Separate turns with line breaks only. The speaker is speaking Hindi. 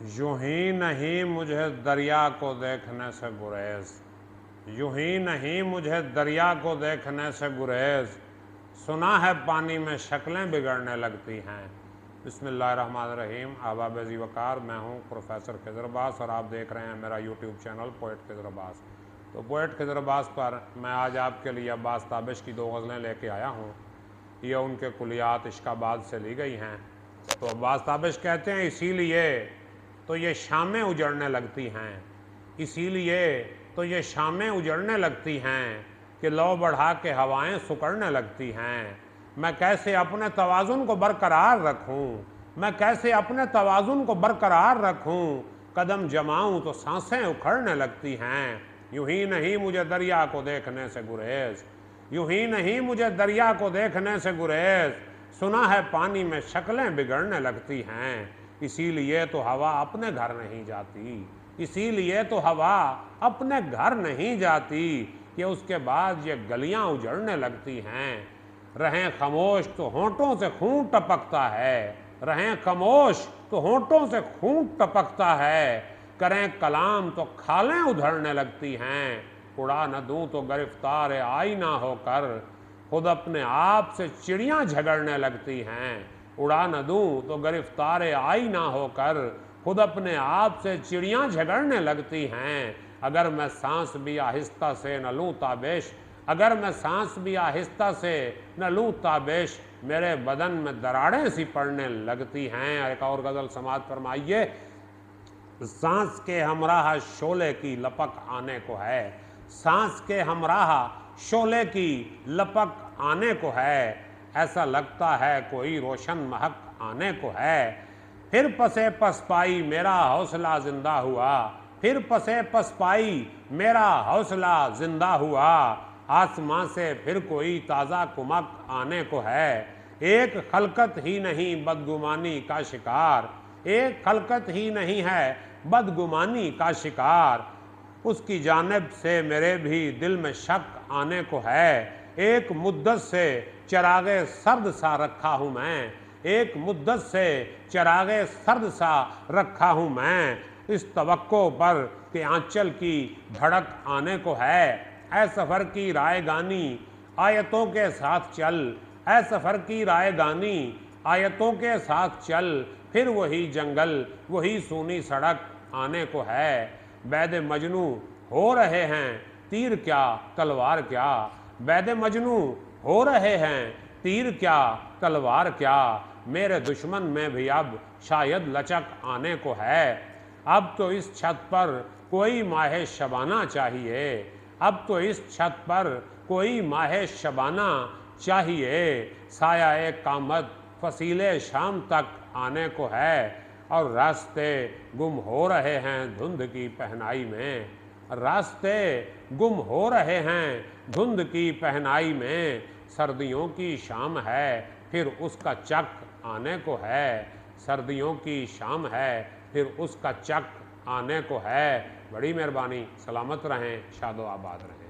यूं ही नहीं मुझे दरिया को देखने से गुरेज, यूं ही नहीं मुझे दरिया को देखने से गुरेज, सुना है पानी में शक्लें बिगड़ने लगती हैं। बिस्मिल्लाहिर्रहमानिर्रहीम। अहबाब ज़ीवकार, मैं हूं प्रोफेसर खिज़र अब्बास और आप देख रहे हैं मेरा YouTube channel poet Khizar Abbas. तो पोएट खिज़र अब्बास पर मैं आज आपके लिए अब्बास ताबिश की 2 गज़लें लेके आया हूं। ये उनके कुलियात इश्काबाद से ली गई हैं। तो अब्बास ताबिश कहते हैं, इसीलिए तो ये शामें उजड़ने लगती हैं, इसीलिए तो ये शामें उजड़ने लगती हैं कि लौ बढ़ा के हवाएं सुकड़ने लगती हैं। मैं कैसे अपने तवाज़ुन को बरकरार रखूं, मैं कैसे अपने तवाज़ुन को बरकरार रखूं, कदम जमाऊं तो सांसें उखड़ने लगती हैं। यूं ही नहीं मुझे दरिया को देखने से गुरेज, यूं ही नहीं मुझे दरिया को देखने से गुरेज, सुना है पानी में शक्लें बिगड़ने लगती हैं। इसीलिए तो हवा अपने घर नहीं जाती, इसीलिए तो हवा अपने घर नहीं जाती कि उसके बाद ये गलियां उजड़ने लगती हैं। रहें खामोश तो होंठों से खून टपकता है, रहें खामोश तो होंठों से खून टपकता है, करें कलाम तो खालें उधड़ने लगती हैं। उड़ा न दूं तो गिरफ्तार आईना होकर खुद अपने आप से चिड़ियां झगड़ने लगती हैं। उड़ा न दूं तो गिरफ्तार आईना होकर खुद अपने आप से चिड़ियां झगड़ने लगती हैं। अगर मैं सांस भी आहिस्ता से न लूं ताबिश, अगर मैं सांस भी आहिस्ता से न लूं ताबिश, मेरे बदन में दरारें सी पड़ने लगती हैं। एक और गज़ल समाअत फरमाइए। सांस के हमराह शोले की लपक आने को है, सांस के हमराह शोले की लपक आने को है, ऐसा लगता है कोई रोशन महक आने को है। फिर पसे पसपाई मेरा हौसला जिंदा हुआ, फिर पसे पसपाई मेरा हौसला जिंदा हुआ, आसमां से फिर कोई ताज़ा कुमक आने को है। एक खलकत ही नहीं बदगुमानी का शिकार, एक खलकत ही नहीं है बदगुमानी का शिकार, उसकी जानिब से मेरे भी दिल में शक आने को है। एक मुद्दत से चिरागे सर्द सा रखा हूँ मैं, एक मुद्दत से चिरागे सर्द सा रखा हूँ मैं, इस तवक्को पर कि आंचल की भड़क आने को है। ऐ सफ़र की रायगानी आयतों के साथ चल, ऐ सफ़र की रायगानी आयतों के साथ चल, फिर वही जंगल वही सूनी सड़क आने को है। बैद मजनू हो रहे हैं तीर क्या तलवार क्या, बैद मजनू हो रहे हैं तीर क्या तलवार क्या, मेरे दुश्मन में भी अब शायद लचक आने को है। अब तो इस छत पर कोई माहे शबाना चाहिए, अब तो इस छत पर कोई माहे शबाना चाहिए, साया एक कामत फसीले शाम तक आने को है। और रास्ते गुम हो रहे हैं धुंध की पहनाई में, रास्ते गुम हो रहे हैं धुंध की पहनाई में, सर्दियों की शाम है फिर उसका चक आने को है, सर्दियों की शाम है फिर उसका चक आने को है। बड़ी मेहरबानी, सलामत रहें, शादो आबाद रहें।